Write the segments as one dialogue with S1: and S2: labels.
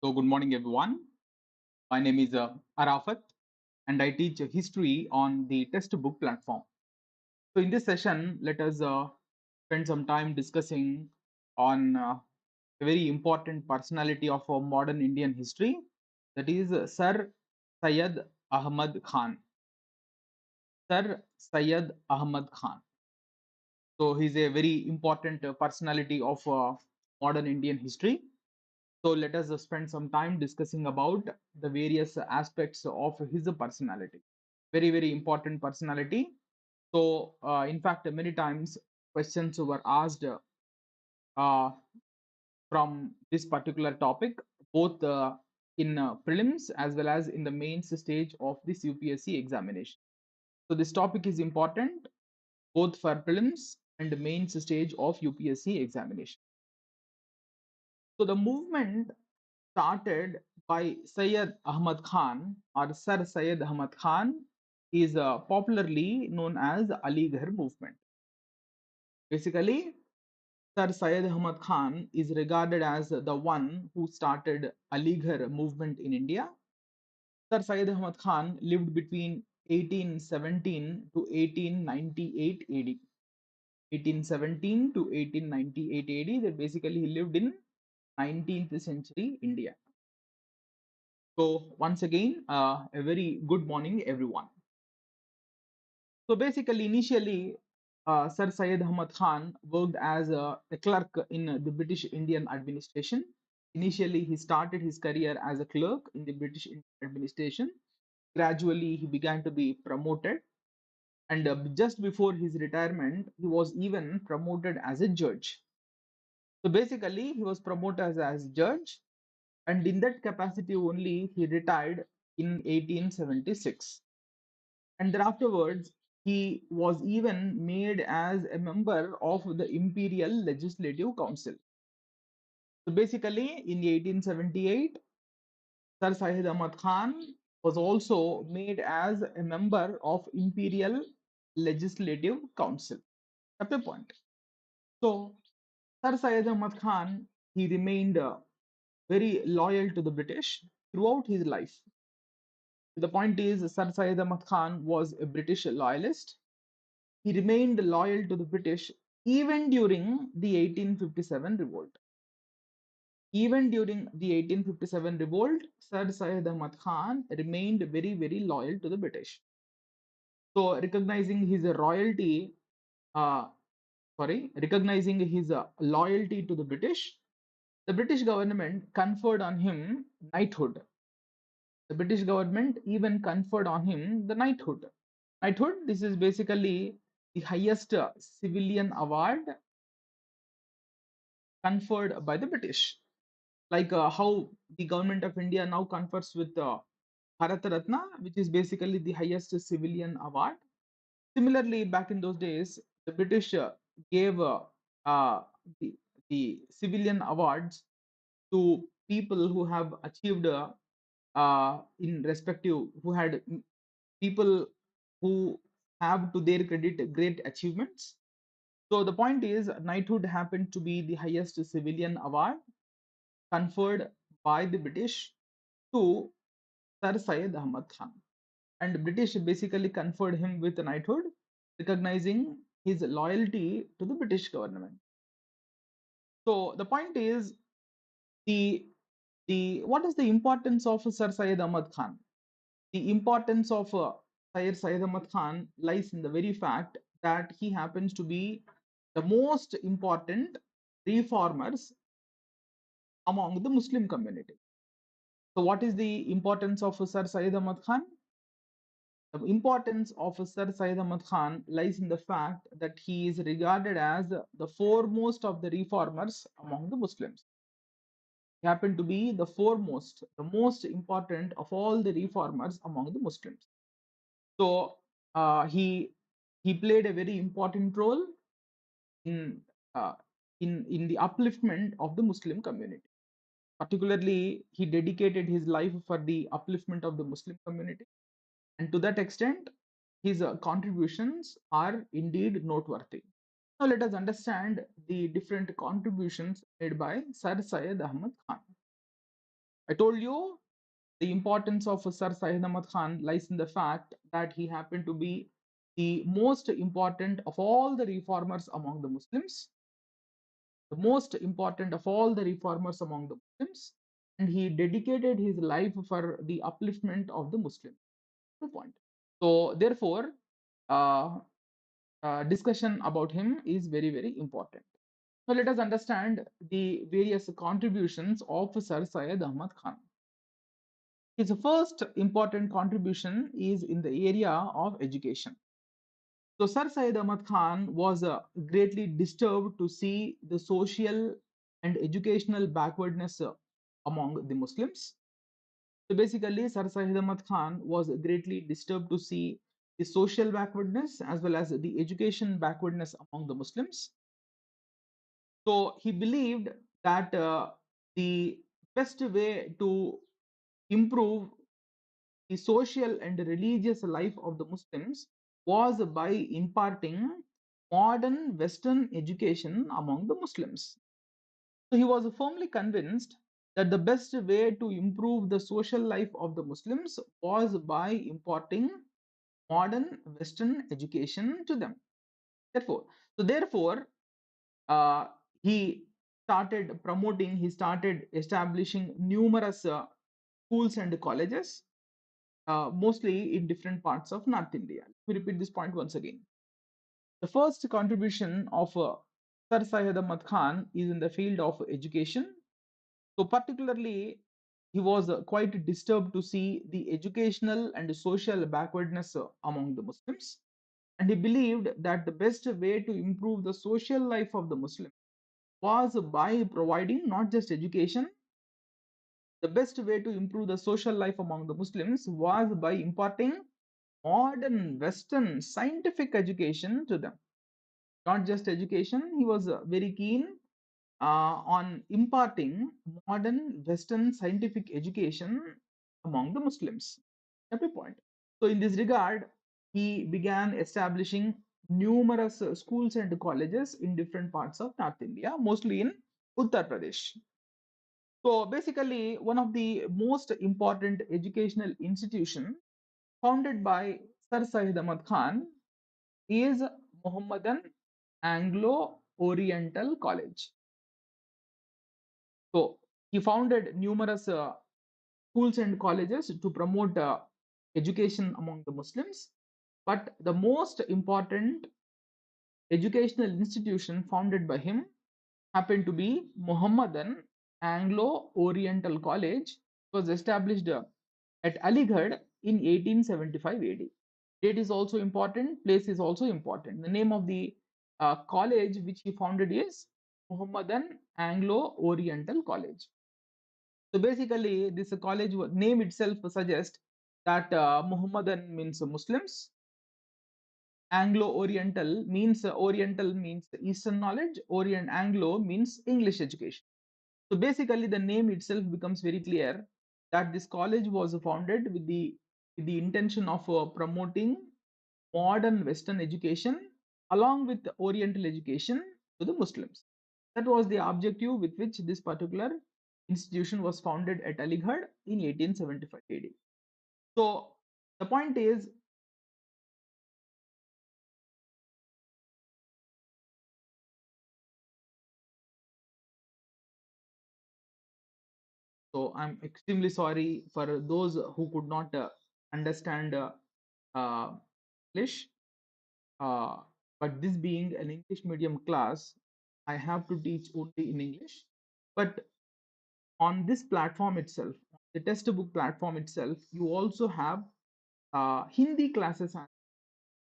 S1: So, good morning, everyone. My name is Arafath, and I teach history on the textbook platform. So, in this session, let us spend some time discussing on a very important personality of modern Indian history, that is Sir Syed Ahmad Khan. Sir Syed Ahmad Khan. So, he's a very important personality of modern Indian history. So let us spend some time discussing about the various aspects of his personality. Very, very important personality. So, in fact, many times questions were asked from this particular topic, both in prelims as well as in the mains stage of this UPSC examination. So, this topic is important both for prelims and the mains stage of UPSC examination. So, the movement started by Syed Ahmad Khan or Sir Syed Ahmad Khan is popularly known as Aligarh Movement. Basically, Sir Syed Ahmad Khan is regarded as the one who started Aligarh Movement in India. Sir Syed Ahmad Khan lived between 1817 to 1898 AD. 1817 to 1898 AD. That basically he lived in 19th century India. So once again, a very good morning, everyone. So basically, initially, Sir Syed Ahmad Khan worked as a clerk in the British Indian administration. Initially, he started his career as a clerk in the British Indian administration. Gradually, he began to be promoted, and just before his retirement, he was even promoted as a judge. So basically, he was promoted as judge, and in that capacity only, he retired in 1876. And then afterwards, he was even made as a member of the Imperial Legislative Council. So basically, in 1878, Sir Syed Ahmad Khan was also made as a member of Imperial Legislative Council. That's the point. So Sir Syed Ahmad Khan, he remained very loyal to the British throughout his life. The point is, Sir Syed Ahmad Khan was a British loyalist. He remained loyal to the British even during the 1857 revolt. Even during the 1857 revolt, Sir Syed Ahmad Khan remained very, very loyal to the British. So, uh, recognizing his loyalty to the British government conferred on him knighthood. The British government even conferred on him the knighthood. Knighthood, this is basically the highest civilian award conferred by the British. Like how the government of India now confers with Bharat Ratna, which is basically the highest civilian award. Similarly, back in those days, the British gave uh, the, the civilian awards to people who have achieved in respective, who had people who have to their credit great achievements. So the point is, knighthood happened to be the highest civilian award conferred by the British to Sir Syed Ahmad Khan. And British basically conferred him with knighthood, recognizing his loyalty to the British government. So the point is, the what is the importance of Sir Syed Ahmad Khan? The importance of Sir Syed Ahmad Khan lies in the very fact that he happens to be the most important reformers among the Muslim community. So, what is the importance of Sir Syed Ahmad Khan? The importance of Sir Syed Ahmad Khan lies in the fact that he is regarded as the foremost of the reformers among the Muslims. He happened to be the foremost, the most important of all the reformers among the Muslims. So he played a very important role in uh, in the upliftment of the Muslim community. Particularly, he dedicated his life for the upliftment of the Muslim community, and to that extent, his contributions are indeed noteworthy. Now, let us understand the different contributions made by Sir Syed Ahmad Khan. I told you the importance of Sir Syed Ahmad Khan lies in the fact that he happened to be the most important of all the reformers among the Muslims, the most important of all the reformers among the Muslims, and he dedicated his life for the upliftment of the Muslims. The point. So, therefore, uh, discussion about him is very, very important. So, let us understand the various contributions of Sir Syed Ahmad Khan. His first important contribution is in the area of education. So, Sir Syed Ahmad Khan was greatly disturbed to see the social and educational backwardness among the Muslims. So, basically, Sir Syed Ahmad Khan was greatly disturbed to see the social backwardness as well as the education backwardness among the Muslims. So, he believed that the best way to improve the social and religious life of the Muslims was by imparting modern Western education among the Muslims. So he was firmly convinced that the best way to improve the social life of the Muslims was by imparting modern Western education to them. Therefore, therefore, uh, he he started establishing numerous schools and colleges mostly in different parts of North India. Let me repeat this point once again. The first contribution of Sir Syed Ahmad Khan is in the field of education. So, particularly, he was quite disturbed to see the educational and social backwardness among the Muslims. And he believed that the best way to improve the social life of the Muslims was by providing not just education. The best way to improve the social life among the Muslims was by imparting modern Western scientific education to them. Not just education, he was very keen on imparting modern Western scientific education among the Muslims. Every point. So, in this regard, he began establishing numerous schools and colleges in different parts of North India, mostly in Uttar Pradesh. So, basically, one of the most important educational institution founded by Sir Syed Ahmad Khan is Mohammedan Anglo Oriental College. So he founded numerous schools and colleges to promote education among the Muslims. But the most important educational institution founded by him happened to be Mohammedan Anglo Oriental College. It was established at Aligarh in 1875 AD. Date is also important, place is also important. The name of the college which he founded is Mohammedan Anglo Oriental College. So basically, this college name itself suggests that Muhammadan means Muslims, Oriental means Eastern knowledge, Orient Anglo means English education. So basically, the name itself becomes very clear that this college was founded with the intention of promoting modern Western education along with Oriental education to the Muslims. That was the objective with which this particular institution was founded at Aligarh in 1875 AD. So the point is, so I'm extremely sorry for those who could not understand uh, English, uh, but this being an English medium class, I have to teach only in English. But on this platform itself, the textbook platform itself, you also have Hindi classes.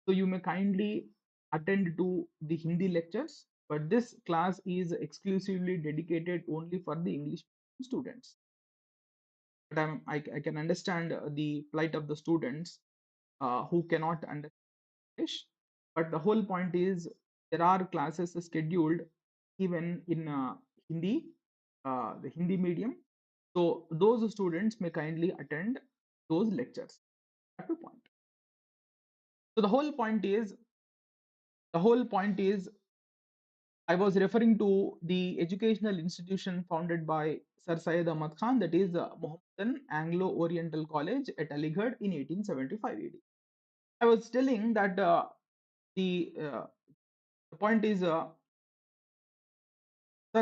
S1: So you may kindly attend to the Hindi lectures, but this class is exclusively dedicated only for the English students. But I can understand the plight of the students who cannot understand English. But the whole point is there are classes scheduled even in Hindi, the Hindi medium. So those students may kindly attend those lectures. That's the point. So the whole point is I was referring to the educational institution founded by Sir Syed Ahmad Khan, that is Mohammedan Anglo-Oriental College at Aligarh in 1875 AD. I was telling that the, uh, the point is Sir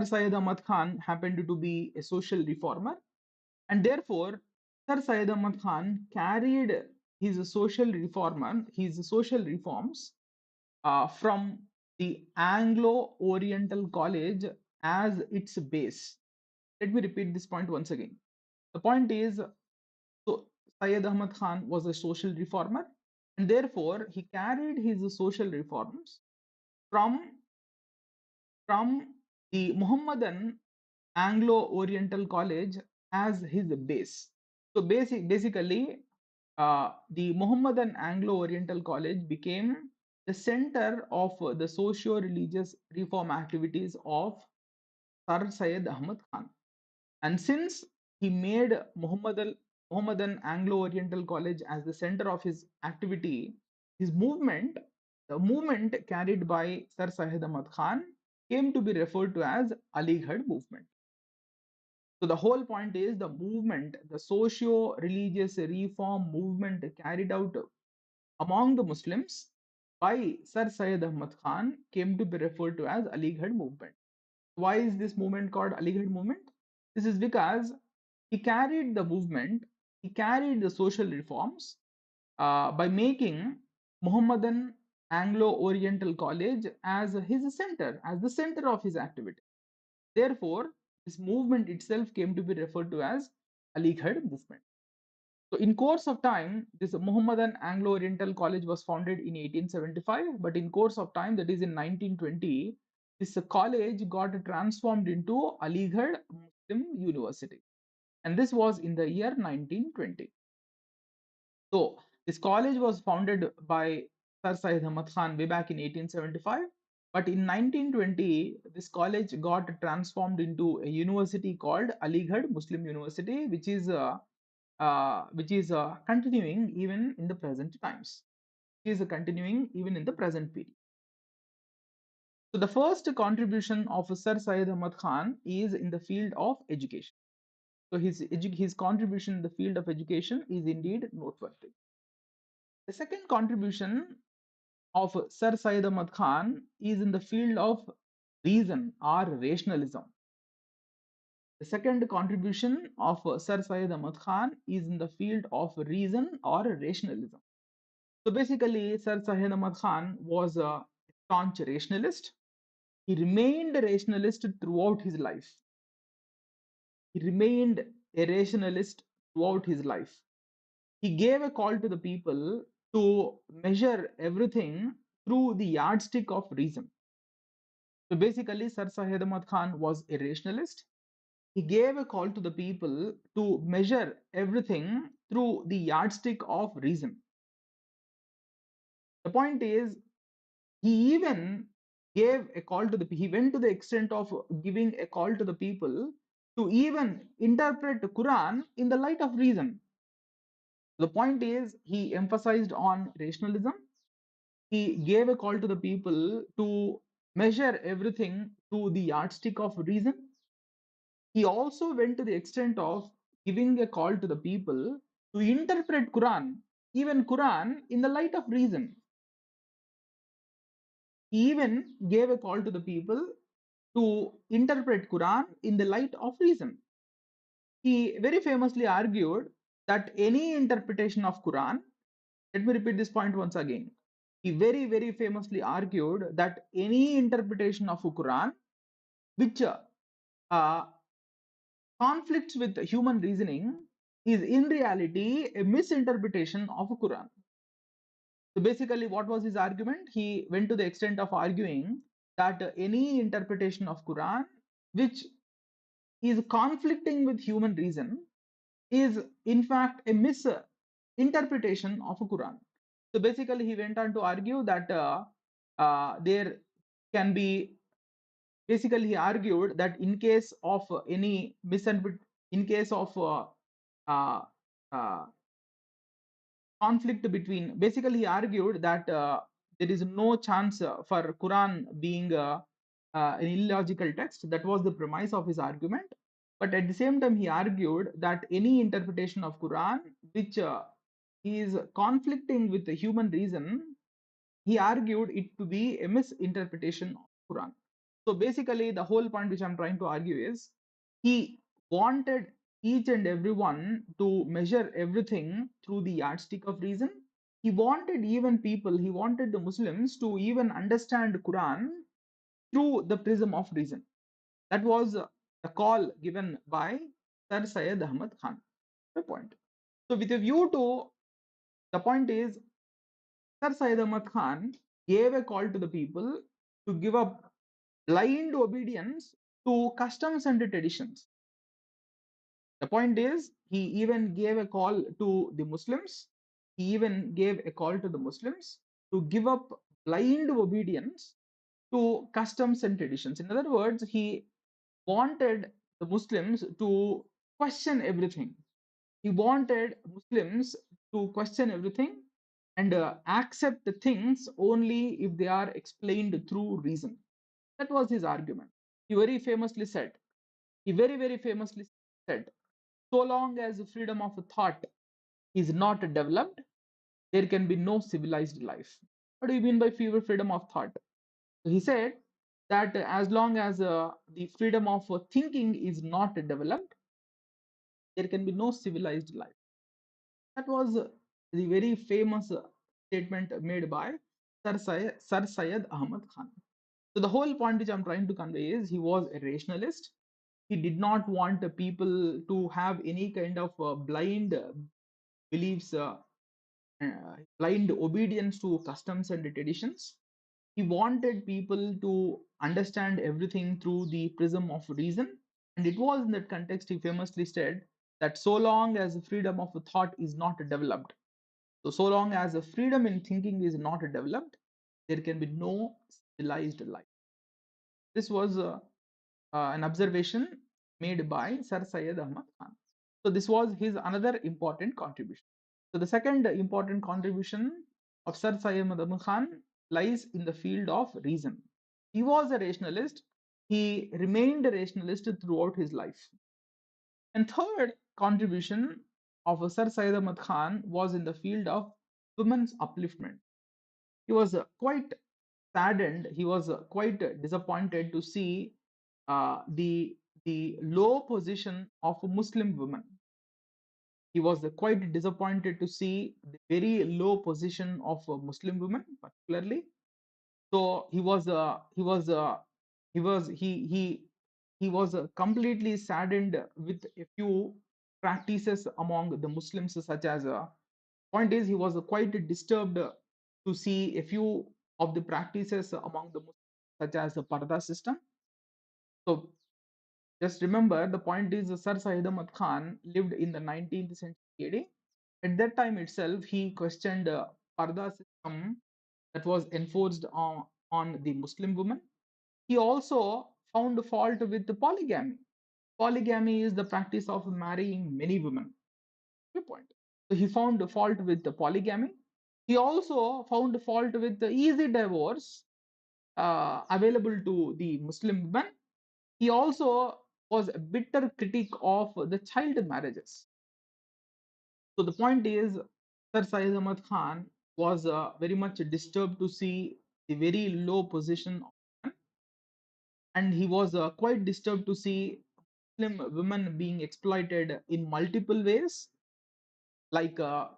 S1: Syed Ahmad Khan happened to be a social reformer, and therefore Sir Syed Ahmad Khan carried his social reforms from the Anglo-Oriental College as its base. Let me repeat this point once again. The point is, so Syed Ahmad Khan was a social reformer, and therefore he carried his social reforms from from the Muhammadan Anglo-Oriental College as his base. So basically, the Muhammadan Anglo-Oriental College became the center of the socio-religious reform activities of Sir Syed Ahmad Khan. And since he made Muhammadan Anglo-Oriental College as the center of his activity, his movement, the movement carried by Sir Syed Ahmad Khan, came to be referred to as Aligarh Movement. So the whole point is the movement, the socio-religious reform movement carried out among the Muslims by Sir Syed Ahmad Khan came to be referred to as Aligarh Movement. Why is this movement called Aligarh Movement? This is because he carried the movement, he carried the social reforms by making Muhammadan Anglo-Oriental College as his center, as the center of his activity. Therefore, this movement itself came to be referred to as Aligarh Movement. So in course of time, this Muhammadan Anglo-Oriental College was founded in 1875, but in course of time, that is in 1920, this college got transformed into Aligarh Muslim University. And this was in the year 1920. So this college was founded by Sir Syed Ahmad Khan way back in 1875. But in 1920, this college got transformed into a university called Aligarh Muslim University, which is continuing even in the present times. It is continuing even in the present period. So the first contribution of Sir Syed Ahmad Khan is in the field of education. So his contribution in the field of education is indeed noteworthy. The second contribution of Sir Syed Ahmad Khan is in the field of reason or rationalism. The second contribution of Sir Syed Ahmad Khan is in the field of reason or rationalism. So basically, Sir Syed Ahmad Khan was a staunch rationalist. He remained a rationalist throughout his life. He remained a rationalist throughout his life. He gave a call to the people to measure everything through the yardstick of reason. So basically, Sir Syed Ahmad Khan was a rationalist. He gave a call to the people to measure everything through the yardstick of reason. The point is, he even gave a call to he went to the extent of giving a call to the people to even interpret the Quran in the light of reason. The point is, he emphasized on rationalism. He gave a call to the people to measure everything through the yardstick of reason. He also went to the extent of giving a call to the people to interpret Quran, even Quran, in the light of reason. He even gave a call to the people to interpret Quran in the light of reason. He very famously argued that any interpretation of Quran, let me repeat this point once again. He very famously argued that any interpretation of a Quran which uh, conflicts with human reasoning is in reality a misinterpretation of a Quran. So basically, what was his argument? He went to the extent of arguing that any interpretation of Quran which is conflicting with human reason is in fact a misinterpretation of a Quran. So basically, he went on to argue that there can be. Basically, he argued that in case of any misinterpretation, in case of uh, uh, conflict between, basically he argued that there is no chance for Quran being an illogical text. That was the premise of his argument. But at the same time, he argued that any interpretation of Quran which is conflicting with the human reason, he argued it to be a misinterpretation of Quran. So basically, the whole point which I'm trying to argue is he wanted each and everyone to measure everything through the yardstick of reason. He wanted even people, he wanted the Muslims to even understand Quran through the prism of reason. That was the call given by Sir Syed Ahmad Khan. The point. So with a view to the point is Sir Syed Ahmad Khan gave a call to the people to give up blind obedience to customs and traditions. The point is, he even gave a call to the Muslims. He even gave a call to the Muslims to give up blind obedience to customs and traditions. In other words, he wanted the Muslims to question everything. He wanted Muslims to question everything and accept things only if they are explained through reason. That was his argument. He very famously said, he very, very famously said, so long as freedom of thought is not developed, there can be no civilized life. What do you mean by freedom of thought? So he said that as long as the freedom of thinking is not developed, there can be no civilized life. That was the very famous statement made by Sir Syed Ahmad Khan. So the whole point which I'm trying to convey is he was a rationalist. He did not want people to have any kind of blind beliefs, blind obedience to customs and traditions. He wanted people to understand everything through the prism of reason. And it was in that context he famously said that so long as freedom of thought is not developed, so long as freedom in thinking is not developed, there can be no civilized life. This was an observation made by Sir Syed Ahmad Khan. So this was his another important contribution. So the second important contribution of Sir Syed Ahmad Khan lies in the field of reason. He was a rationalist. He remained a rationalist throughout his life. And third contribution of Sir Syed Ahmad Khan was in the field of women's upliftment. He was quite saddened. He was quite disappointed to see the low position of Muslim women. He was quite disappointed to see the very low position of Muslim women, particularly. So he was completely saddened with a few practices among the Muslims, such as point is he was quite disturbed to see a few of the practices among the Muslims, such as the parda system. So just remember, the point is Sir Syed Ahmad Khan lived in the 19th century AD. At that time itself, he questioned parda system that was enforced on the Muslim women. He also found fault with the polygamy. Polygamy is the practice of marrying many women. Good point. So he found fault with the polygamy. He also found fault with the easy divorce available to the Muslim women. He also was a bitter critic of the child marriages. So the point is, Sir Syed Ahmad Khan was very much disturbed to see the very low position of women, and he was quite disturbed to see Muslim women being exploited in multiple ways, like uh,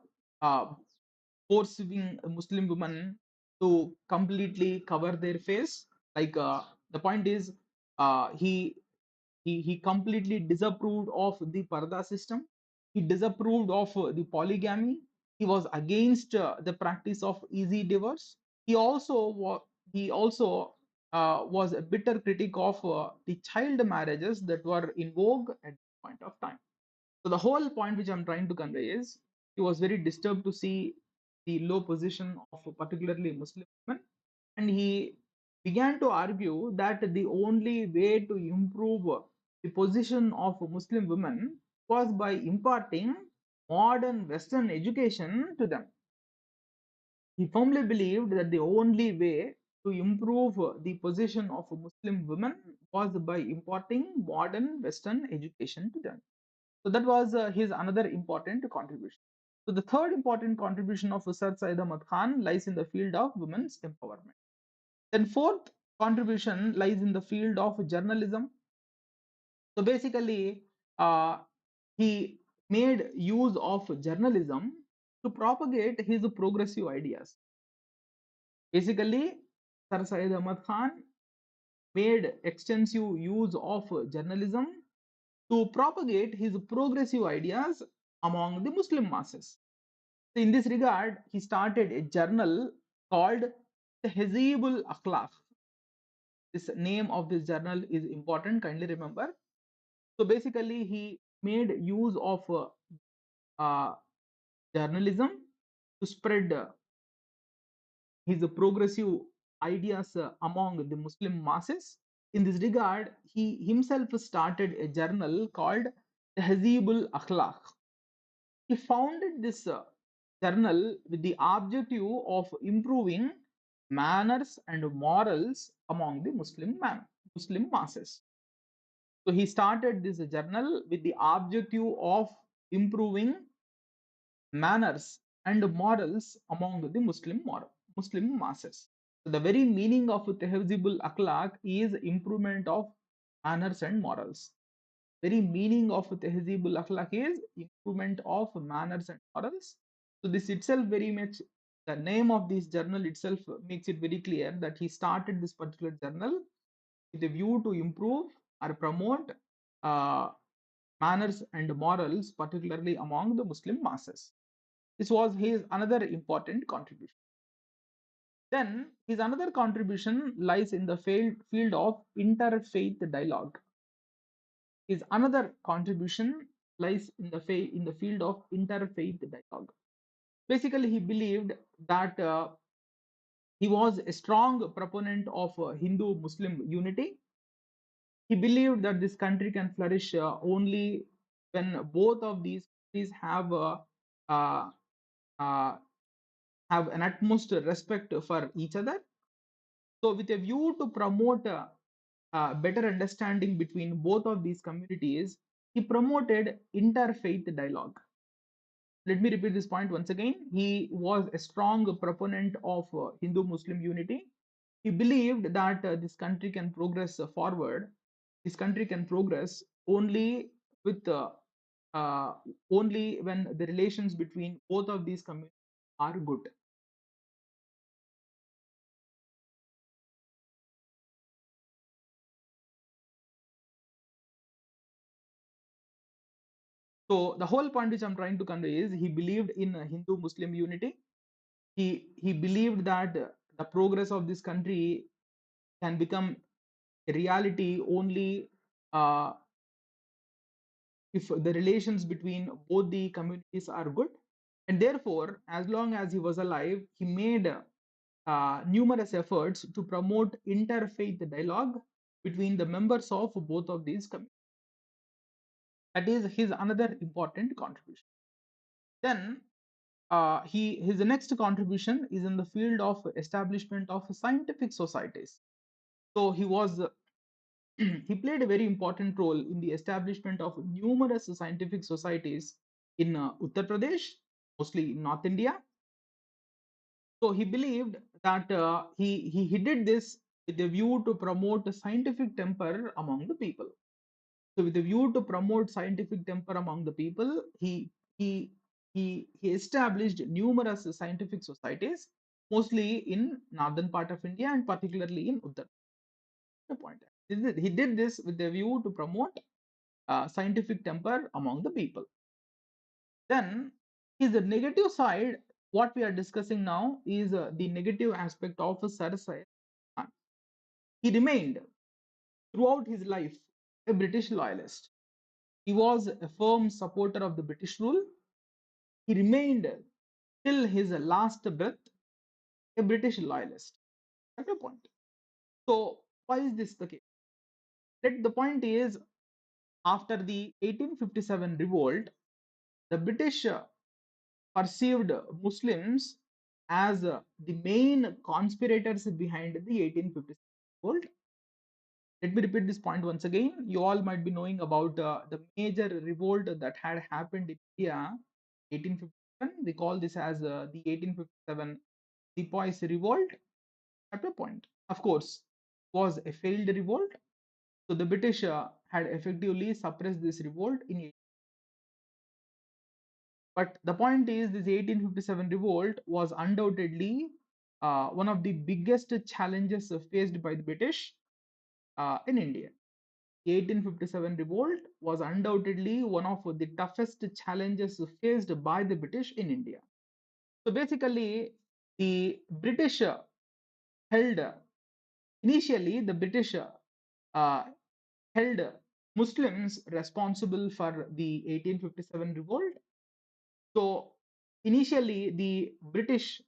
S1: forcing Muslim women to completely cover their face. Like the point is, he completely disapproved of the parda system. He disapproved of the polygamy. He was against the practice of easy divorce. He also was a bitter critic of the child marriages that were in vogue at that point of time. So the whole point which I'm trying to convey is he was very disturbed to see the low position of particularly Muslim women, and he began to argue that the only way to improve the position of Muslim women was by imparting modern Western education to them. He firmly believed that the only way to improve the position of Muslim women was by imparting modern Western education to them. So that was his another important contribution. So the third important contribution of Sir Syed Ahmad Khan lies in the field of women's empowerment. Then fourth contribution lies in the field of journalism. So basically, uh, he made use of journalism to propagate his progressive ideas. Basically, Sir Syed Ahmad Khan made extensive use of journalism to propagate his progressive ideas among the Muslim masses. So in this regard, he started a journal called Tehzeebul Akhlaq. This name of this journal is important, kindly remember. So basically, he made use of uh, journalism to spread his progressive ideas among the Muslim masses. In this regard, he himself started a journal called Tehzeebul Akhlaq. He founded this journal with the objective of improving manners and morals among the Muslim masses. So he started this journal with the objective of improving manners and morals among the Muslim masses. So the very meaning of Tehzibul Akhlaq is improvement of manners and morals. Very meaning of Tehzibul Akhlaq is improvement of manners and morals. So this itself very much, the name of this journal itself makes it very clear that he started this particular journal with a view to improve or promote uh, manners and morals, particularly among the Muslim masses. This was his another important contribution. Then his another contribution lies in the field of interfaith dialogue. His another contribution lies in the field of interfaith dialogue. Basically, he believed that he was a strong proponent of Hindu-Muslim unity. He believed that this country can flourish only when both of these countries uh, uh, have an utmost respect for each other. So, with a view to promote better understanding between both of these communities, he promoted interfaith dialogue. Let me repeat this point once again. He was a strong proponent of Hindu Muslim unity. He believed that this country can progress forward. This country can progress only with uh, only when the relations between both of these communities are good. So the whole point which I'm trying to convey is he believed in Hindu Muslim unity. He believed that the progress of this country can become a reality only uh, if the relations between both the communities are good. And therefore, as long as he was alive, he made numerous efforts to promote interfaith dialogue between the members of both of these communities. That is his another important contribution. Then his next contribution is in the field of establishment of scientific societies. So he was he played a very important role in the establishment of numerous scientific societies in Uttar Pradesh, mostly in North India. So he believed that he did this with a view to promote scientific temper among the people. So with a view to promote scientific temper among the people, he he established numerous scientific societies, mostly in northern part of India and particularly in Uttar. The point. He did this with a view to promote scientific temper among the people. Then is the negative side. What we are discussing now is the negative aspect of Sir Syed Khan. He remained throughout his life a British loyalist. He was a firm supporter of the British rule. He remained till his last breath a British loyalist. That's the point. So why is this the case? The point is after the 1857 revolt, the British perceived Muslims as the main conspirators behind the 1857 revolt. Let me repeat this point once again. You all might be knowing about the major revolt that had happened in India 1857. They call this as the 1857 Sepoys Revolt. At a point, of course, was a failed revolt. So the British had effectively suppressed this revolt in. But the point is, this 1857 revolt was undoubtedly one of the biggest challenges faced by the British in India. 1857 revolt was undoubtedly one of the toughest challenges faced by the British in India. So basically, the British held initially the British held Muslims responsible for the 1857 revolt. So initially, the British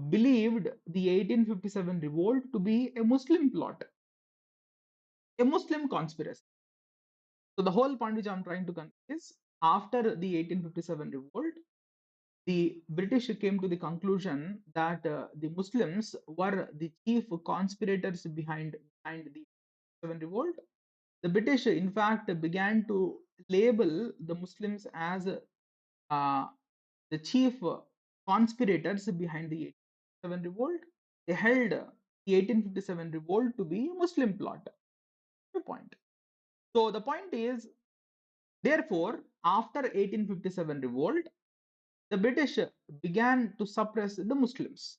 S1: believed the 1857 revolt to be a Muslim plot, a Muslim conspiracy. So the whole point which I'm trying to convey is after the 1857 revolt, the British came to the conclusion that the Muslims were the chief conspirators behind the 1857 revolt. The British, in fact, began to label the Muslims as uh, the chief conspirators behind the 1857 revolt. They held the 1857 revolt to be a Muslim plot. The point. So the point is, therefore, after 1857 revolt, the British began to suppress the Muslims.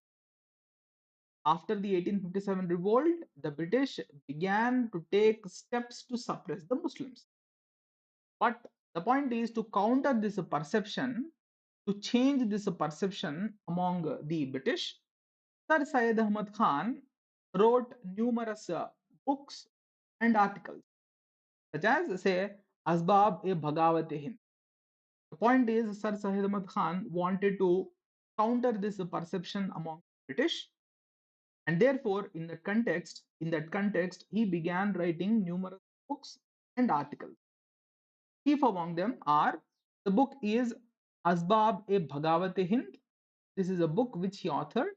S1: After the 1857 revolt, the British began to take steps to suppress the Muslims. But the point is to counter this perception, to change this perception among the British, Sir Syed Ahmad Khan wrote numerous books and articles, such as, say, Asbab-e-Bhagawat-e-Hind. The point is, Sir Syed Ahmad Khan wanted to counter this perception among British, and therefore, in that context, he began writing numerous books and articles. Chief among them are the book is Asbab-e-Bhagawat-e-Hind. This is a book which he authored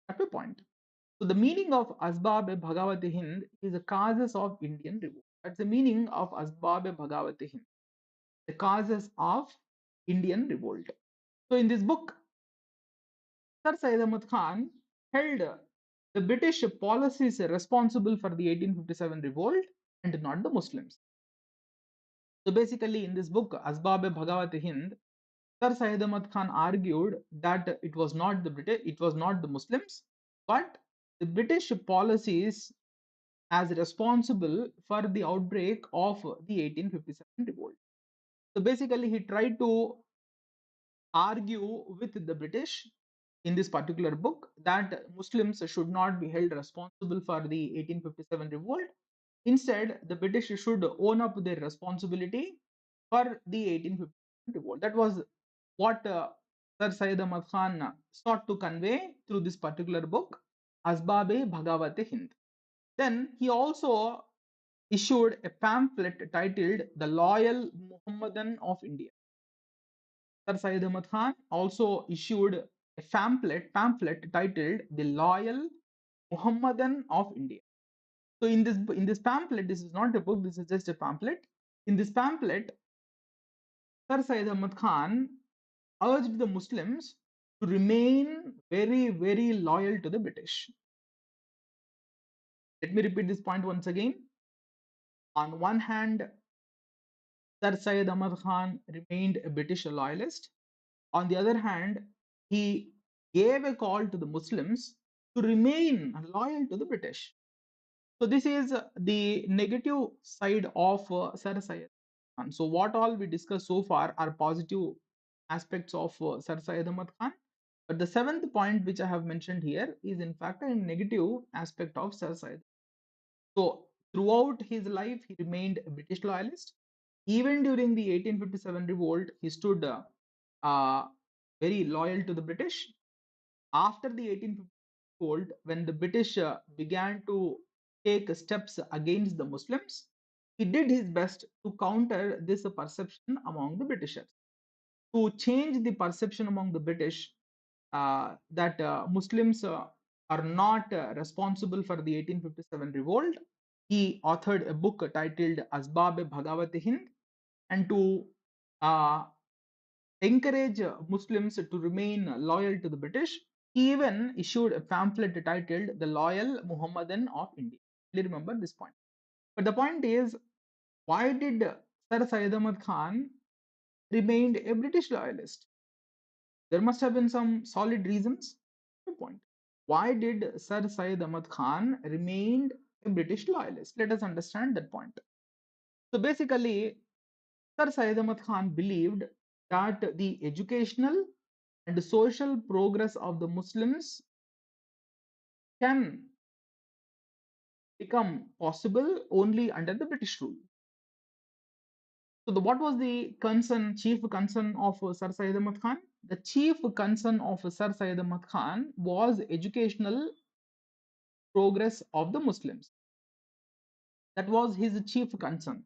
S1: at a point. So the meaning of Asbab-e-Bhagawat-e-Hind is the causes of Indian revolt. That's the meaning of Asbab-e-Bhagawat-e-Hind, the causes of Indian revolt. So in this book, Sir Syed Ahmad Khan held the British policies responsible for the 1857 revolt and not the Muslims. So basically, in this book, Asbab-e-Bhagawat-e-Hind, Sir Syed Ahmad Khan argued that it was not the British, it was not the Muslims, but the British policies as responsible for the outbreak of the 1857 revolt. So basically, he tried to argue with the British in this particular book that Muslims should not be held responsible for the 1857 revolt. Instead, the British should own up their responsibility for the 1857 revolt. That was what Sir Syed Ahmad Khan sought to convey through this particular book, Asbab-e-Bhagawat-e-Hind. Then he also issued a pamphlet titled The Loyal Muhammadan of India. Sir Syed Ahmad Khan also issued a pamphlet titled The Loyal Muhammadan of India. So in this pamphlet, this is not a book, this is just a pamphlet. In this pamphlet, Sir Syed Ahmad Khan urged the Muslims to remain very, very loyal to the British. Let me repeat this point once again. On one hand, Sir Syed Ahmad Khan remained a British loyalist. On the other hand, he gave a call to the Muslims to remain loyal to the British. So this is the negative side of Sir Syed Khan. So what all we discussed so far are positive aspects of Sir Syed Ahmad Khan. But the seventh point which I have mentioned here is in fact a negative aspect of Sir Syed. So throughout his life, he remained a British loyalist. Even during the 1857 revolt, he stood uh, very loyal to the British. After the 1850 revolt, when the British began to take steps against the Muslims, he did his best to counter this perception among the Britishers. To change the perception among the British, that Muslims are not responsible for the 1857 revolt. He authored a book titled Asbab Bhagawat Hind, and to uh, encourage Muslims to remain loyal to the British, he even issued a pamphlet titled The Loyal Muhammadan of India. Please remember this point. But the point is, why did Sir Syed Ahmad Khan remained a British loyalist? There must have been some solid reasons. Good point. Why did Sir Syed Ahmad Khan remained a British loyalist? Let us understand that point. So basically, Sir Syed Ahmad Khan believed that the educational and social progress of the Muslims can become possible only under the British rule. So, what was the concern, chief concern of Sir Syed Ahmad Khan? The chief concern of Sir Syed Ahmad Khan was educational progress of the Muslims. That was his chief concern.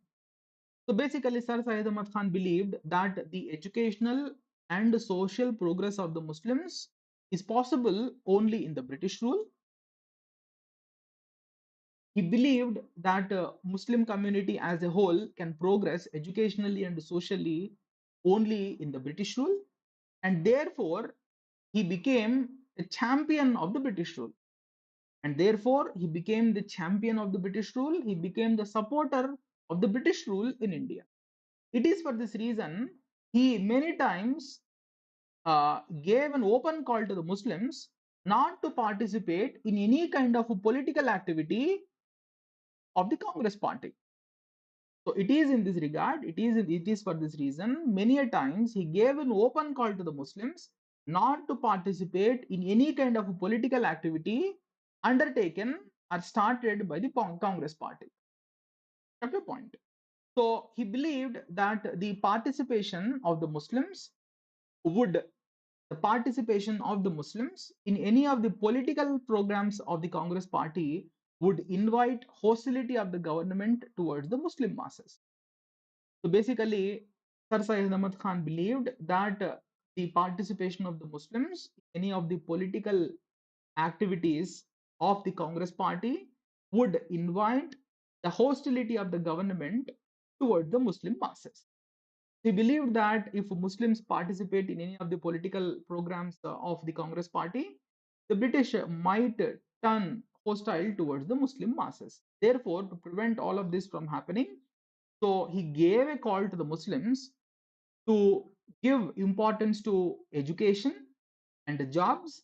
S1: So basically, Sir Syed Ahmad Khan believed that the educational and social progress of the Muslims is possible only in the British rule. He believed that Muslim community as a whole can progress educationally and socially only in the British rule, and therefore he became a champion of the British rule. And therefore, he became the champion of the British rule. He became the supporter of the British rule in India. It is for this reason he many times gave an open call to the Muslims not to participate in any kind of a political activity of the Congress party. So it is in this regard, it is for this reason, many a times he gave an open call to the Muslims not to participate in any kind of political activity undertaken or started by the Congress party. That's the point. So he believed that would the participation of the Muslims in any of the political programs of the Congress party would invite hostility of the government towards the Muslim masses. So basically, Sir Syed Ahmad Khan believed that the participation of the Muslims in any of the political activities of the Congress party would invite the hostility of the government toward the Muslim masses. He believed that if Muslims participate in any of the political programs of the Congress party, the British might turn hostile towards the Muslim masses. Therefore, to prevent all of this from happening, so he gave a call to the Muslims to give importance to education and jobs.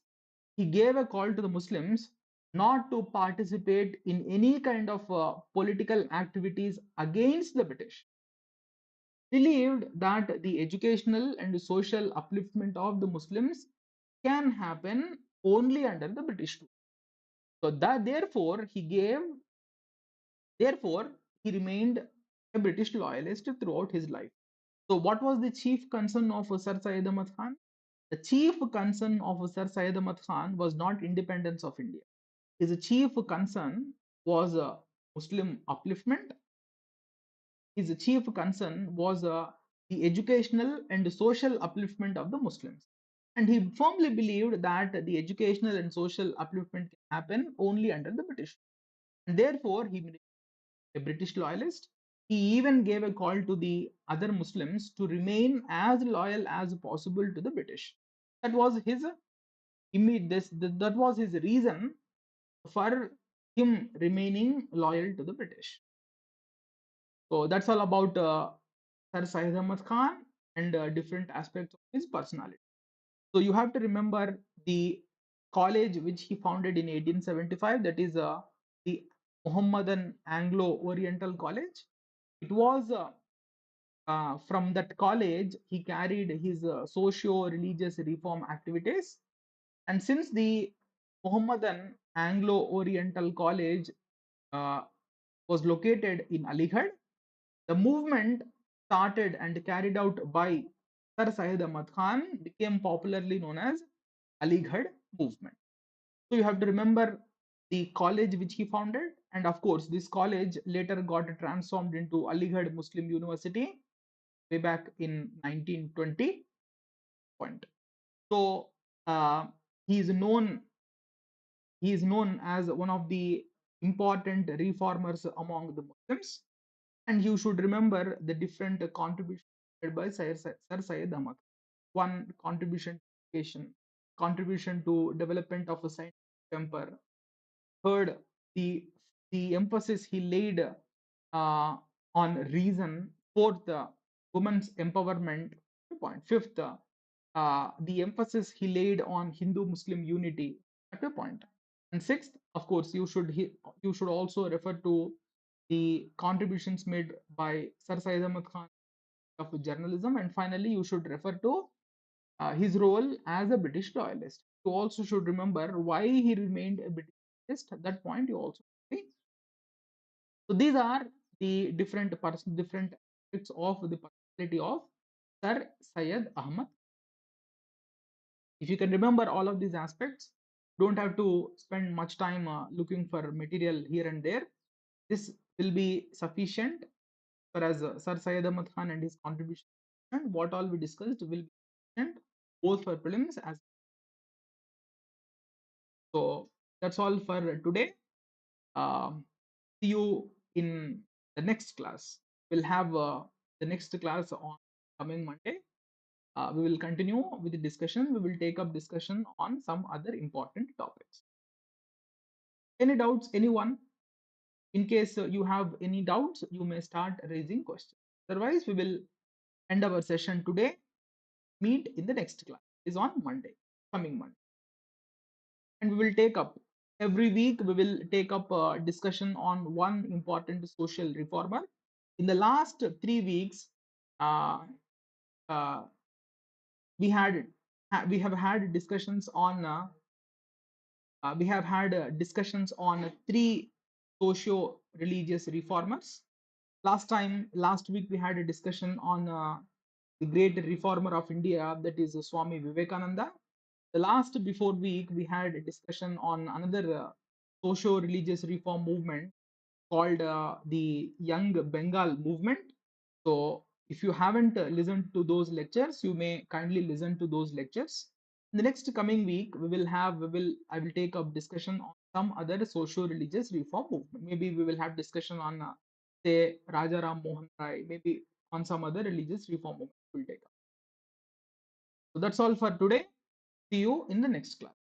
S1: He gave a call to the Muslims not to participate in any kind of political activities against the British. Believed that the educational and social upliftment of the Muslims can happen only under the British rule. So that therefore he remained a British loyalist throughout his life. So what was the chief concern of Sir Syed Ahmad Khan? The chief concern of Sir Syed Ahmad Khan was not independence of India. His chief concern was Muslim upliftment. His chief concern was the educational and social upliftment of the Muslims. And he firmly believed that the educational and social upliftment can happen only under the British. And therefore, he became a British loyalist. He even gave a call to the other Muslims to remain as loyal as possible to the British. That was his that was his reason for him remaining loyal to the British. So that's all about Sir Syed Ahmad Khan and different aspects of his personality. So you have to remember the college which he founded in 1875, that is the Mohammedan Anglo Oriental College. It was from that college he carried his socio religious reform activities. And since the Mohammedan Anglo Oriental College uh, was located in Aligarh, the movement started and carried out by Sir Syed Ahmad Khan became popularly known as Aligarh Movement. So you have to remember the college which he founded, and of course, this college later got transformed into Aligarh Muslim University way back in 1920. Point. So Uh, he is known he is known as one of the important reformers among the Muslims, and you should remember the different contributions made by Sir Syed Ahmad. One contribution to education, contribution to development of a scientific temper. Third, the emphasis he laid on reason. Fourth, women's empowerment. Point. Fifth, the emphasis he laid on Hindu-Muslim unity. At a point. And sixth, of course, you should also refer to the contributions made by Sir Syed Ahmad Khan of journalism, and finally, you should refer to his role as a British loyalist. You also should remember why he remained a British loyalist. At that point, you also see. So these are the different aspects of the personality of Sir Syed Ahmad. If you can remember all of these aspects, don't have to spend much time looking for material here and there. This will be sufficient for as Sir Syed Ahmad Khan and his contribution. And what all we discussed will be sufficient both for prelims as so. That's all for today. See you in the next class. We'll have the next class on coming Monday. We will continue with the discussion. We will take up discussion on some other important topics. Any doubts, anyone? In case you have any doubts, you may start raising questions. Otherwise, we will end our session today. Meet in the next class. Is on Monday, coming Monday. And we will take up every week, we will take up a discussion on one important social reformer. In the last 3 weeks, uh, uh, we had we have had discussions on three socio-religious reformers. Last week we had a discussion on the great reformer of India, that is Swami Vivekananda. The last before week we had a discussion on another socio-religious reform movement called the Young Bengal Movement. So if you haven't listened to those lectures, you may kindly listen to those lectures. In the next coming week, I will take up discussion on some other socio-religious reform movement. Maybe we will have discussion on say Raja Ram Mohan Rai, maybe on some other religious reform movement we'll take up. So that's all for today. See you in the next class.